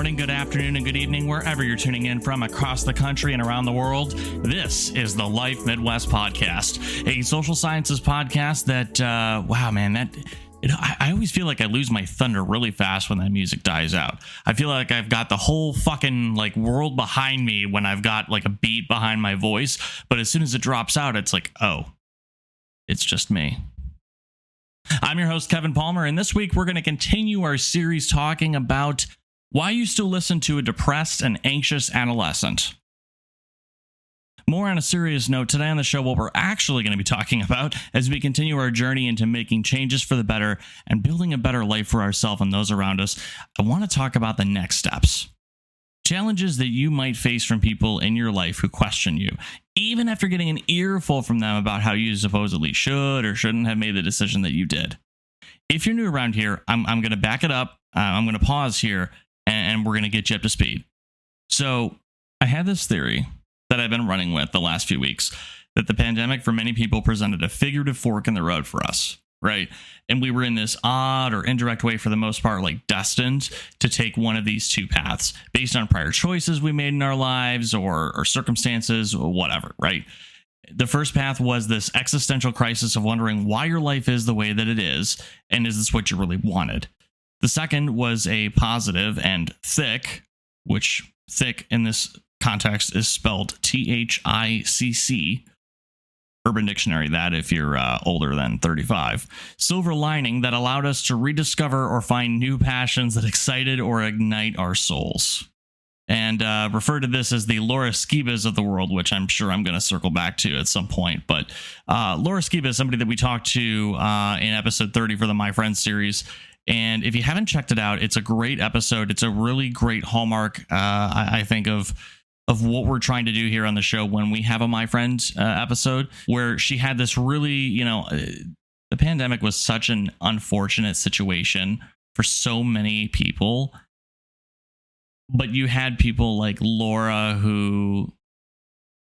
morning, good afternoon, and good evening, wherever you're tuning in from across the country and around the world. This is the Life Midwest Podcast, a social sciences podcast that, I always feel like I lose my thunder really fast when that music dies out. I feel like I've got the whole fucking world behind me when I've got a beat behind my voice, but as soon as it drops out, it's like, oh, it's just me. I'm your host, Kevin Palmer, and this week we're going to continue our series talking about why you still listen to a depressed and anxious adolescent. More on a serious note, today on the show, what we're actually going to be talking about as we continue our journey into making changes for the better and building a better life for ourselves and those around us, I want to talk about the next steps. Challenges that you might face from people in your life who question you, even after getting an earful from them about how you supposedly should or shouldn't have made the decision that you did. If you're new around here, I'm going to back it up. I'm going to pause here, and we're going to get you up to speed. So I had this theory that I've been running with the last few weeks, that the pandemic for many people presented a figurative fork in the road for us, right? And we were in this odd or indirect way, for the most part, destined to take one of these two paths based on prior choices we made in our lives or circumstances or whatever, right? The first path was this existential crisis of wondering why your life is the way that it is, and is this what you really wanted? The second was a positive and thick, which thick in this context is spelled THICC. Urban Dictionary, that if you're older than 35. Silver lining that allowed us to rediscover or find new passions that excited or ignite our souls. And refer to this as the Laura Skibas of the world, which I'm sure I'm going to circle back to at some point. But Laura Skiba is somebody that we talked to in episode 30 for the My Friends series. And if you haven't checked it out, it's a great episode. It's a really great hallmark, I think, of what we're trying to do here on the show when we have a My Friend episode, where she had this really, the pandemic was such an unfortunate situation for so many people. But you had people like Laura who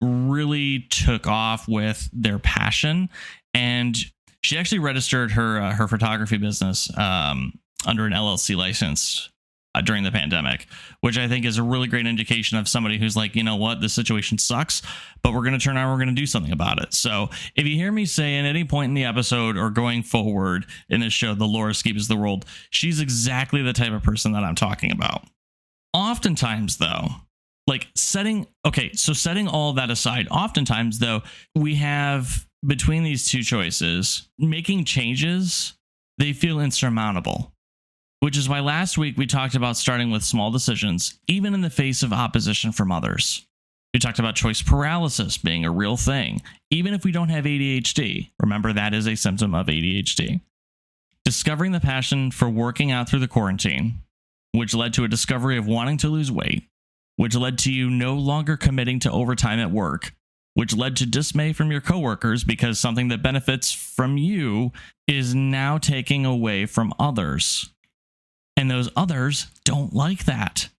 really took off with their passion, and she actually registered her photography business under an LLC license during the pandemic, which I think is a really great indication of somebody who's like, you know what, this situation sucks, but we're going to turn around, we're going to do something about it. So if you hear me say at any point in the episode or going forward in this show, the Laura Skibas of the world, she's exactly the type of person that I'm talking about. Oftentimes, though, setting all that aside, oftentimes, though, we have between these two choices, making changes, they feel insurmountable. Which is why last week we talked about starting with small decisions, even in the face of opposition from others. We talked about choice paralysis being a real thing, even if we don't have ADHD. Remember, that is a symptom of ADHD. Discovering the passion for working out through the quarantine, which led to a discovery of wanting to lose weight, which led to you no longer committing to overtime at work, which led to dismay from your coworkers because something that benefits from you is now taking away from others. And those others don't like that.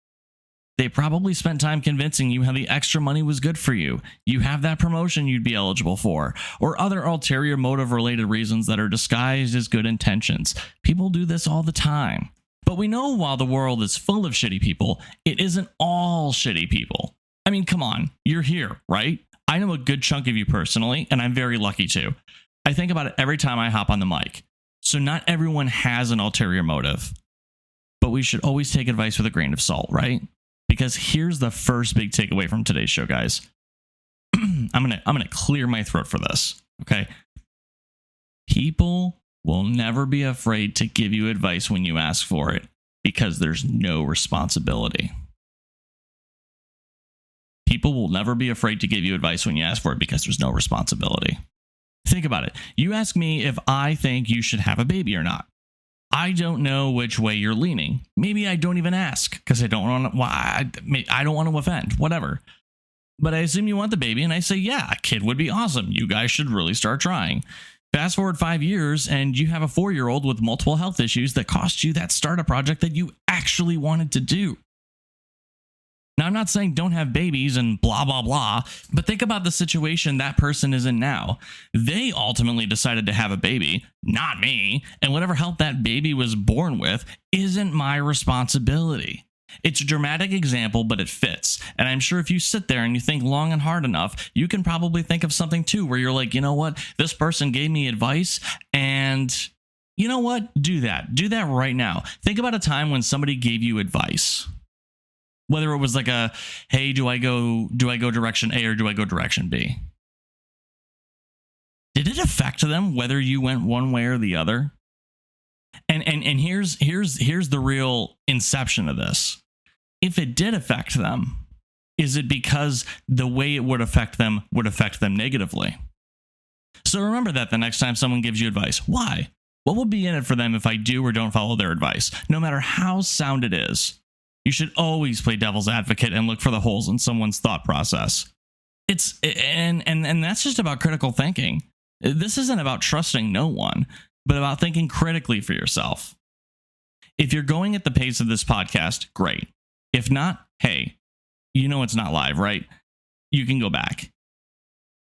They probably spent time convincing you how the extra money was good for you. You have that promotion you'd be eligible for, or other ulterior motive related reasons that are disguised as good intentions. People do this all the time. But we know while the world is full of shitty people, it isn't all shitty people. I mean, come on, you're here, right? I know a good chunk of you personally, and I'm very lucky too. I think about it every time I hop on the mic. So not everyone has an ulterior motive. But we should always take advice with a grain of salt, right? Because here's the first big takeaway from today's show, guys. I'm gonna clear my throat for this, okay? People will never be afraid to give you advice when you ask for it because there's no responsibility. People will never be afraid to give you advice when you ask for it because there's no responsibility. Think about it. You ask me if I think you should have a baby or not. I don't know which way you're leaning. Maybe I don't even ask because I don't want to offend, whatever. But I assume you want the baby, and I say, yeah, a kid would be awesome. You guys should really start trying. Fast forward 5 years, and you have a 4-year-old with multiple health issues that cost you that startup project that you actually wanted to do. Now, I'm not saying don't have babies and blah, blah, blah, but think about the situation that person is in now. They ultimately decided to have a baby, not me, and whatever health that baby was born with isn't my responsibility. It's a dramatic example, but it fits. And I'm sure if you sit there and you think long and hard enough, you can probably think of something too where you're like, you know what? This person gave me advice, and you know what? Do that. Do that right now. Think about a time when somebody gave you advice. Whether it was like a, hey, do I go direction A or do I go direction B? Did it affect them whether you went one way or the other? And here's the real inception of this. If it did affect them, is it because the way it would affect them negatively? So remember that the next time someone gives you advice. Why? What will be in it for them if I do or don't follow their advice? No matter how sound it is, you should always play devil's advocate and look for the holes in someone's thought process. And that's just about critical thinking. This isn't about trusting no one, but about thinking critically for yourself. If you're going at the pace of this podcast, great. If not, hey, you know it's not live, right? You can go back.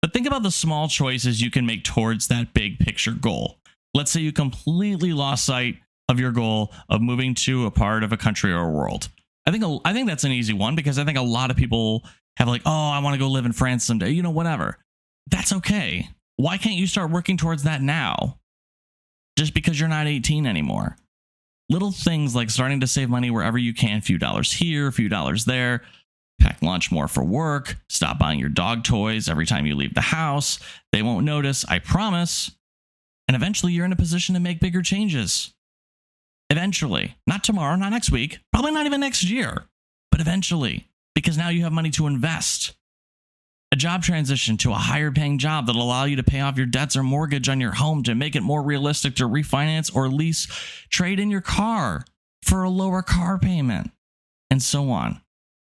But think about the small choices you can make towards that big picture goal. Let's say you completely lost sight of your goal of moving to a part of a country or a world. I think that's an easy one, because I think a lot of people have like, oh, I want to go live in France someday, you know, whatever. That's okay. Why can't you start working towards that now? Just because you're not 18 anymore. Little things like starting to save money wherever you can, a few dollars here, a few dollars there, pack lunch more for work, stop buying your dog toys every time you leave the house. They won't notice, I promise. And eventually you're in a position to make bigger changes. Eventually. Not tomorrow, not next week, probably not even next year, but eventually, because now you have money to invest. A job transition to a higher paying job that'll allow you to pay off your debts or mortgage on your home to make it more realistic to refinance or lease, trade in your car for a lower car payment, and so on.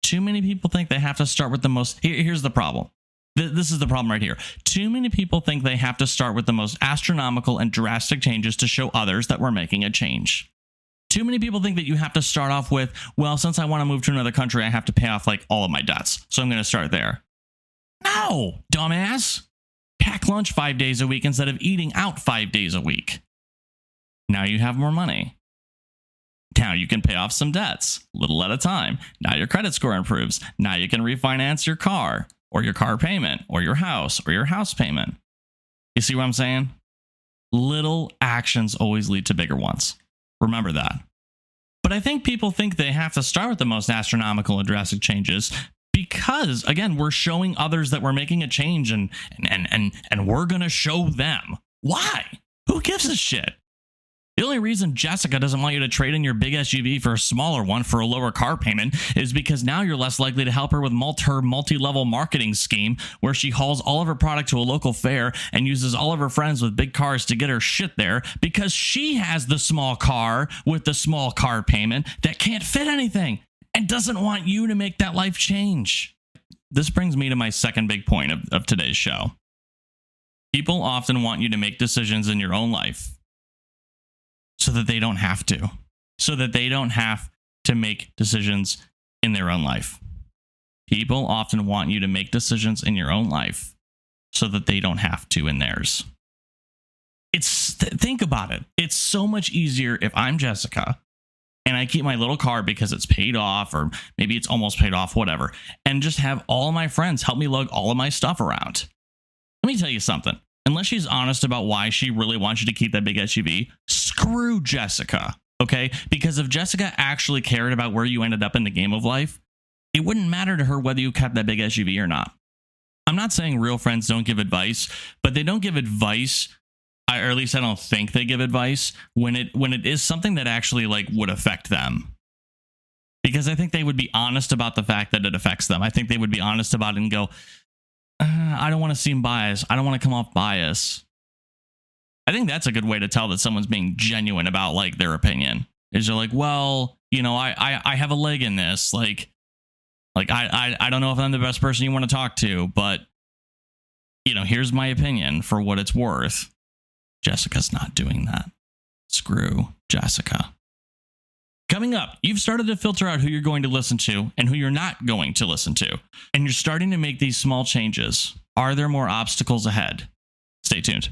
Too many people think they have to start with the most. Here's the problem. This is the problem right here. Too many people think they have to start with the most astronomical and drastic changes to show others that we're making a change. Too many people think that you have to start off with, well, since I want to move to another country, I have to pay off like all of my debts, so I'm going to start there. No, dumbass. Pack lunch 5 days a week instead of eating out 5 days a week. Now you have more money. Now you can pay off some debts, little at a time. Now your credit score improves. Now you can refinance your car, or your car payment, or your house payment. You see what I'm saying? Little actions always lead to bigger ones. Remember that. But I think people think they have to start with the most astronomical and drastic changes because, again, we're showing others that we're making a change, and we're going to show them. Why? Who gives a shit? The only reason Jessica doesn't want you to trade in your big SUV for a smaller one for a lower car payment is because now you're less likely to help her with her multi-level marketing scheme where she hauls all of her product to a local fair and uses all of her friends with big cars to get her shit there because she has the small car with the small car payment that can't fit anything and doesn't want you to make that life change. This brings me to my second big point of today's show. People often want you to make decisions in your own life so that they don't have to. So that they don't have to make decisions in their own life. People often want you to make decisions in your own life so that they don't have to in theirs. Think about it. It's so much easier if I'm Jessica and I keep my little car because it's paid off, or maybe it's almost paid off, whatever, and just have all of my friends help me lug all of my stuff around. Let me tell you something. Unless she's honest about why she really wants you to keep that big SUV, screw Jessica, okay? Because if Jessica actually cared about where you ended up in the game of life, it wouldn't matter to her whether you kept that big SUV or not. I'm not saying real friends don't give advice, but they don't give advice, or at least I don't think they give advice, when it is something that actually like would affect them. Because I think they would be honest about the fact that it affects them. I think they would be honest about it and go, I don't want to seem biased. I don't want to come off bias. I think that's a good way to tell that someone's being genuine about like their opinion. Is they're like, well, you know, I have a leg in this. Like I don't know if I'm the best person you want to talk to, but you know, here's my opinion for what it's worth. Jessica's not doing that. Screw Jessica. Coming up, you've started to filter out who you're going to listen to and who you're not going to listen to. And you're starting to make these small changes. Are there more obstacles ahead? Stay tuned.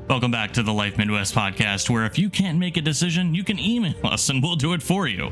Welcome back to the Life Midwest podcast, where if you can't make a decision, you can email us and we'll do it for you.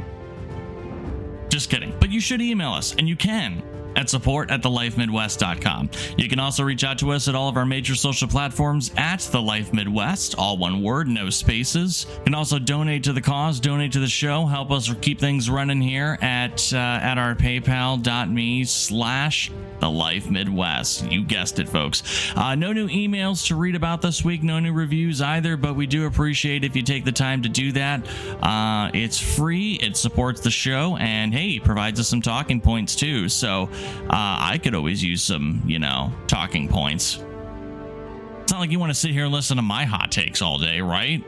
Just kidding. But you should email us, and you can, at support@thelifemidwest.com. You can also reach out to us at all of our major social platforms at The Life Midwest, all one word, no spaces. You can also donate to the cause, donate to the show, help us keep things running here at our paypal.me/The Life Midwest. You guessed it, folks. No new emails to read about this week, no new reviews either, but we do appreciate if you take the time to do that. It's free, it supports the show, and hey, provides us some talking points too. So I could always use some, talking points. It's not like you want to sit here and listen to my hot takes all day, right?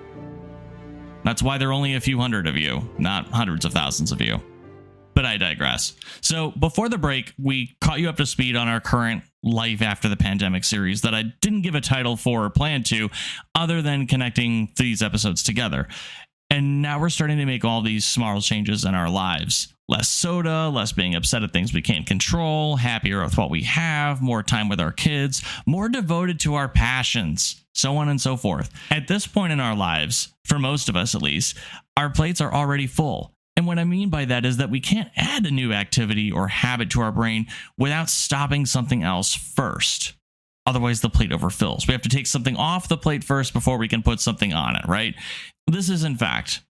That's why there are only a few hundred of you, not hundreds of thousands of you. But I digress. So before the break, we caught you up to speed on our current Life After the Pandemic series that I didn't give a title for or plan to, other than connecting these episodes together. And now we're starting to make all these small changes in our lives. Less soda, less being upset at things we can't control, happier with what we have, more time with our kids, more devoted to our passions, so on and so forth. At this point in our lives, for most of us at least, our plates are already full. And what I mean by that is that we can't add a new activity or habit to our brain without stopping something else first. Otherwise, the plate overfills. We have to take something off the plate first before we can put something on it, right? This is in fact.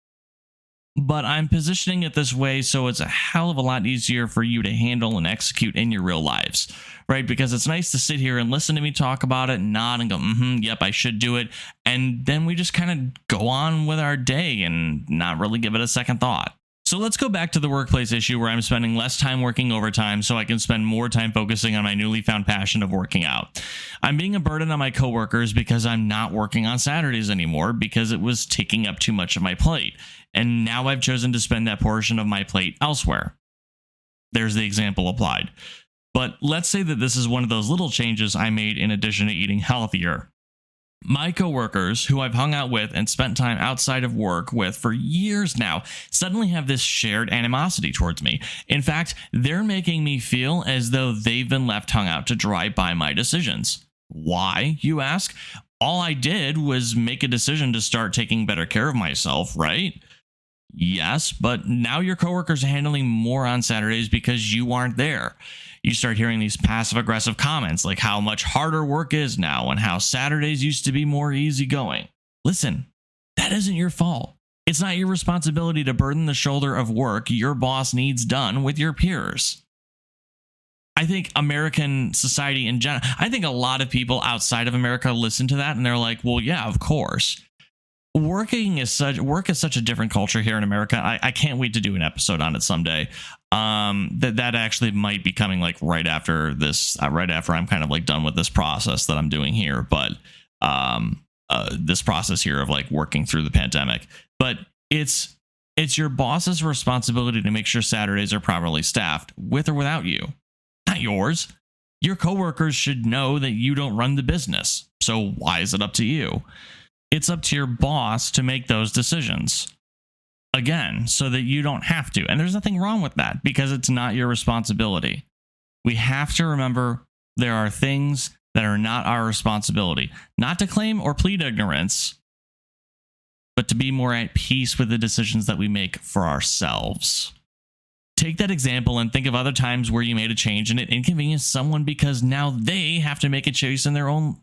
But I'm positioning it this way so it's a hell of a lot easier for you to handle and execute in your real lives, right? Because it's nice to sit here and listen to me talk about it, nod and go, yep, I should do it. And then we just kind of go on with our day and not really give it a second thought. So let's go back to the workplace issue where I'm spending less time working overtime so I can spend more time focusing on my newly found passion of working out. I'm being a burden on my coworkers because I'm not working on Saturdays anymore because it was taking up too much of my plate. And now I've chosen to spend that portion of my plate elsewhere. There's the example applied. But let's say that this is one of those little changes I made in addition to eating healthier. My coworkers, who I've hung out with and spent time outside of work with for years now, suddenly have this shared animosity towards me. In fact, they're making me feel as though they've been left hung out to dry by my decisions. Why, you ask? All I did was make a decision to start taking better care of myself, right? Yes, but now your coworkers are handling more on Saturdays because you aren't there. You start hearing these passive-aggressive comments like how much harder work is now and how Saturdays used to be more easygoing. Listen, that isn't your fault. It's not your responsibility to burden the shoulder of work your boss needs done with your peers. I think American society in general, I think a lot of people outside of America listen to that and they're like, well, yeah, of course. Work is such a different culture here in America. I can't wait to do an episode on it someday. That actually might be coming like right after this, right after I'm kind of like done with this process that I'm doing here. But this process here of like working through the pandemic. But it's your boss's responsibility to make sure Saturdays are properly staffed, with or without you. Not yours. Your coworkers should know that you don't run the business. So why is it up to you? It's up to your boss to make those decisions. Again, so that you don't have to. And there's nothing wrong with that because it's not your responsibility. We have to remember there are things that are not our responsibility. Not to claim or plead ignorance, but to be more at peace with the decisions that we make for ourselves. Take that example and think of other times where you made a change and it inconvenienced someone because now they have to make a choice in their own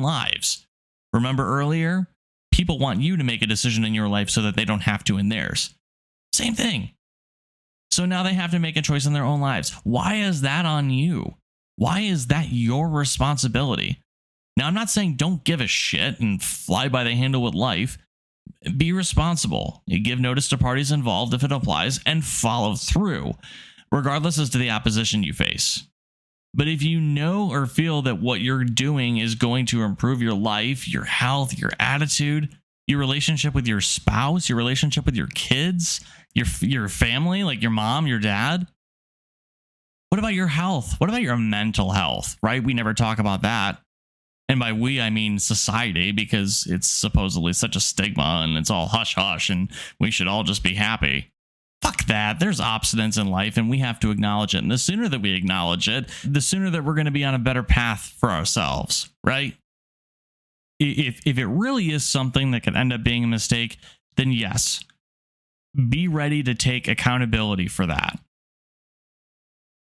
lives. Remember earlier? People want you to make a decision in your life so that they don't have to in theirs. Same thing. So now they have to make a choice in their own lives. Why is that on you? Why is that your responsibility? Now, I'm not saying don't give a shit and fly by the handle with life. Be responsible. You give notice to parties involved if it applies and follow through, regardless as to the opposition you face. But if you know or feel that what you're doing is going to improve your life, your health, your attitude, your relationship with your spouse, your relationship with your kids, your family, like your mom, your dad, what about your health? What about your mental health, right? We never talk about that. And by we, I mean society, because it's supposedly such a stigma and it's all hush hush and we should all just be happy. Fuck that. There's obstinance in life and we have to acknowledge it. And the sooner that we acknowledge it, the sooner that we're going to be on a better path for ourselves, right? if it really is something that could end up being a mistake, then yes, be ready to take accountability for that.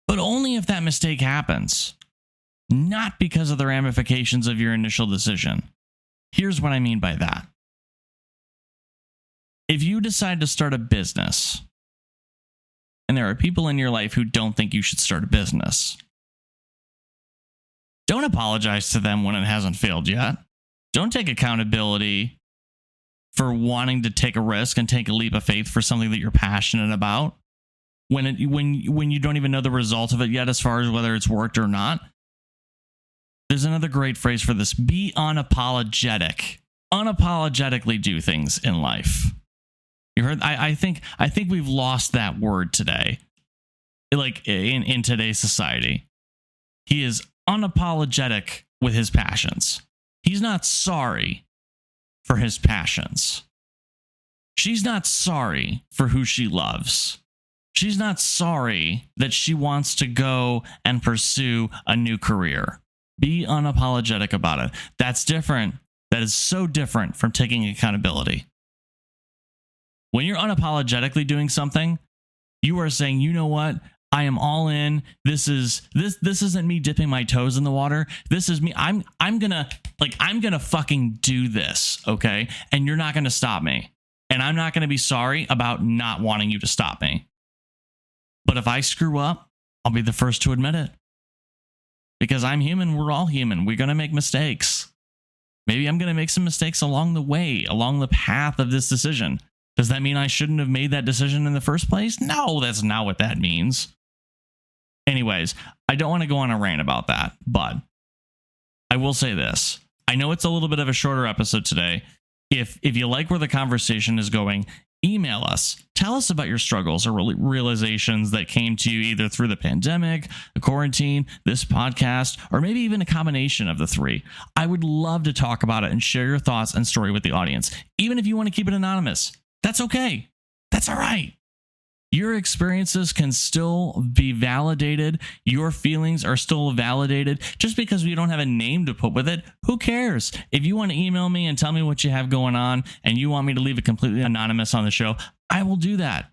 But only if that mistake happens, not because of the ramifications of your initial decision. Here's what I mean by that. If you decide to start a business, and there are people in your life who don't think you should start a business, don't apologize to them when it hasn't failed yet. Don't take accountability for wanting to take a risk and take a leap of faith for something that you're passionate about when you don't even know the result of it yet as far as whether it's worked or not. There's another great phrase for this. Be unapologetic. Unapologetically do things in life. You heard? I think we've lost that word today. Like in today's society. He is unapologetic with his passions. He's not sorry for his passions. She's not sorry for who she loves. She's not sorry that she wants to go and pursue a new career. Be unapologetic about it. That's different. That is so different from taking accountability. When you're unapologetically doing something, you are saying, you know what? I am all in. This isn't me dipping my toes in the water. This is me. I'm gonna fucking do this, okay? And you're not gonna stop me. And I'm not gonna be sorry about not wanting you to stop me. But if I screw up, I'll be the first to admit it. Because I'm human, we're all human. We're gonna make mistakes. Maybe I'm gonna make some mistakes along the way, along the path of this decision. Does that mean I shouldn't have made that decision in the first place? No, that's not what that means. Anyways, I don't want to go on a rant about that, but I will say this. I know it's a little bit of a shorter episode today. If you like where the conversation is going, email us. Tell us about your struggles or realizations that came to you either through the pandemic, the quarantine, this podcast, or maybe even a combination of the three. I would love to talk about it and share your thoughts and story with the audience. Even if you want to keep it anonymous, that's okay. That's all right. Your experiences can still be validated. Your feelings are still validated. Just because we don't have a name to put with it, who cares? If you want to email me and tell me what you have going on and you want me to leave it completely anonymous on the show, I will do that.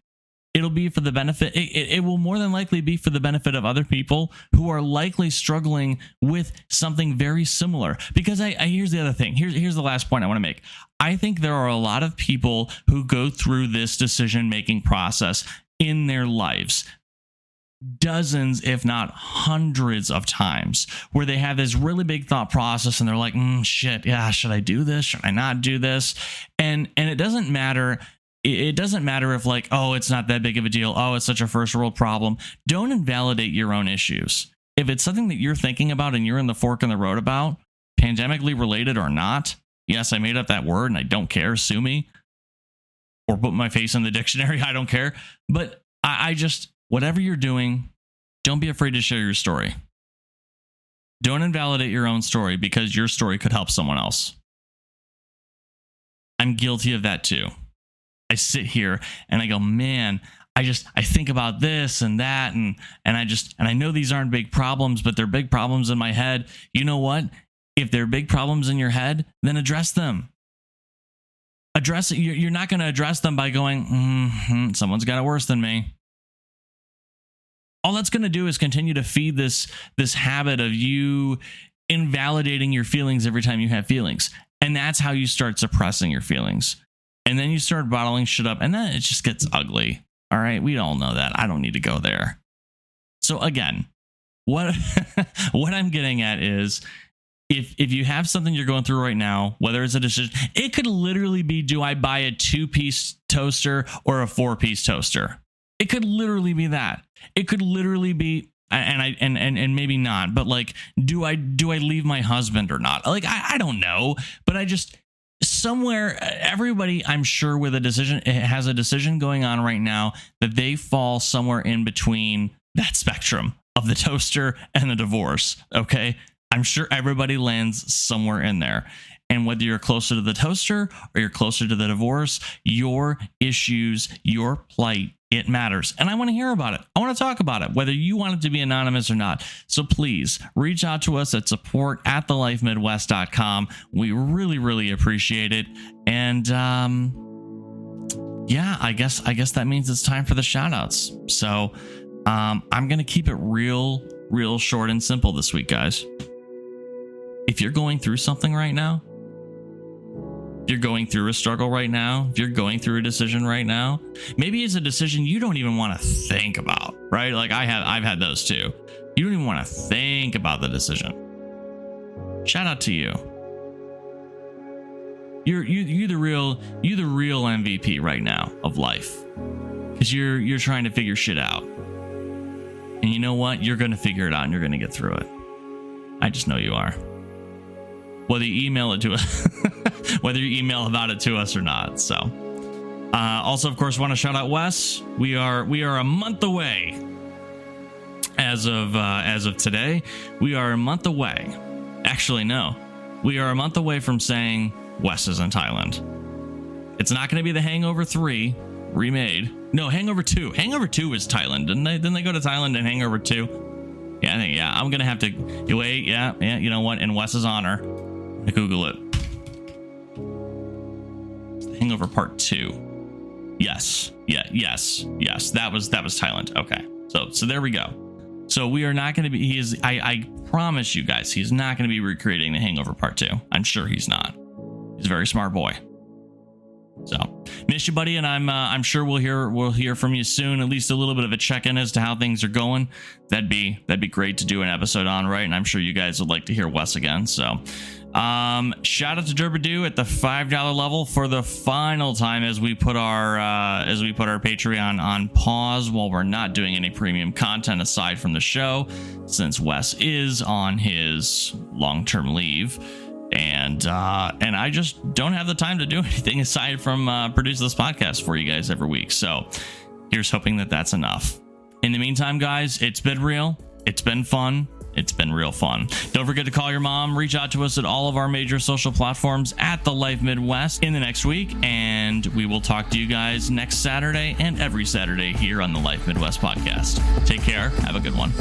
It'll be for the benefit. It will more than likely be for the benefit of other people who are likely struggling with something very similar. Because here's the other thing. Here's the last point I want to make. I think there are a lot of people who go through this decision-making process in their lives, dozens, if not hundreds of times, where they have this really big thought process and they're like, shit, yeah, should I do this? Should I not do this? And it doesn't matter. It doesn't matter if like, oh, it's not that big of a deal. Oh, it's such a first world problem. Don't invalidate your own issues. If it's something that you're thinking about and you're in the fork in the road about, pandemically related or not, yes, I made up that word and I don't care. Sue me. Or put my face in the dictionary. I don't care. But I just, whatever you're doing, don't be afraid to share your story. Don't invalidate your own story because your story could help someone else. I'm guilty of that too. I sit here and I go, man, I think about this and that. And I know these aren't big problems, but they're big problems in my head. You know what? If they're big problems in your head, then address them. Address it. You're not going to address them by going, someone's got it worse than me. All that's going to do is continue to feed this habit of you invalidating your feelings every time you have feelings. And that's how you start suppressing your feelings. And then you start bottling shit up and then it just gets ugly. All right. We all know that. I don't need to go there. So again, what I'm getting at is, If you have something you're going through right now, whether it's a decision, it could literally be, do I buy a 2-piece toaster or a 4-piece toaster? It could literally be that. It could literally be, and maybe not, but like, do I leave my husband or not? Like, I don't know, but I just, somewhere, everybody, I'm sure with a decision, it has a decision going on right now that they fall somewhere in between that spectrum of the toaster and the divorce. Okay. I'm sure everybody lands somewhere in there. And whether you're closer to the toaster or you're closer to the divorce, your issues, your plight, it matters. And I want to hear about it. I want to talk about it, whether you want it to be anonymous or not. So please reach out to us at support@thelifemidwest.com. We really, really appreciate it. And yeah, I guess that means it's time for the shout outs. So I'm going to keep it real short and simple this week, guys. If you're going through something right now, if you're going through a struggle right now, if you're going through a decision right now, maybe it's a decision you don't even want to think about, right? Like I've had those too. You don't even want to think about the decision. Shout out to you. You're the real MVP right now of life, because you're trying to figure shit out. And you know what? You're going to figure it out and you're going to get through it. I just know you are. Whether you email it to us, whether you email about it to us or not. So, also, of course, want to shout out Wes. We are a month away. As of today, we are a month away. Actually, no, we are a month away from saying Wes is in Thailand. It's not going to be the Hangover 3 remade. No, Hangover 2. Hangover 2 is Thailand. Didn't they go to Thailand in Hangover 2? Yeah, I think, yeah. I'm going to have to wait. Yeah. You know what? In Wes's honor, I Google it. Hangover Part 2. Yes. Yeah. Yes. That was Thailand. Okay. So there we go. So we are not going to be. I promise you guys, he's not going to be recreating the Hangover Part 2. I'm sure he's not. He's a very smart boy. So miss you, buddy, and I'm sure we'll hear from you soon. At least a little bit of a check-in as to how things are going. That'd be great to do an episode on, right? And I'm sure you guys would like to hear Wes again. So shout out to Derbadoo at the $5 level for the final time as we put our Patreon on pause while we're not doing any premium content aside from the show, since Wes is on his long-term leave. And I just don't have the time to do anything aside from produce this podcast for you guys every week. So here's hoping that that's enough. In the meantime, guys, it's been real. It's been fun. It's been real fun. Don't forget to call your mom. Reach out to us at all of our major social platforms at The Life Midwest in the next week. And we will talk to you guys next Saturday and every Saturday here on the Life Midwest podcast. Take care. Have a good one.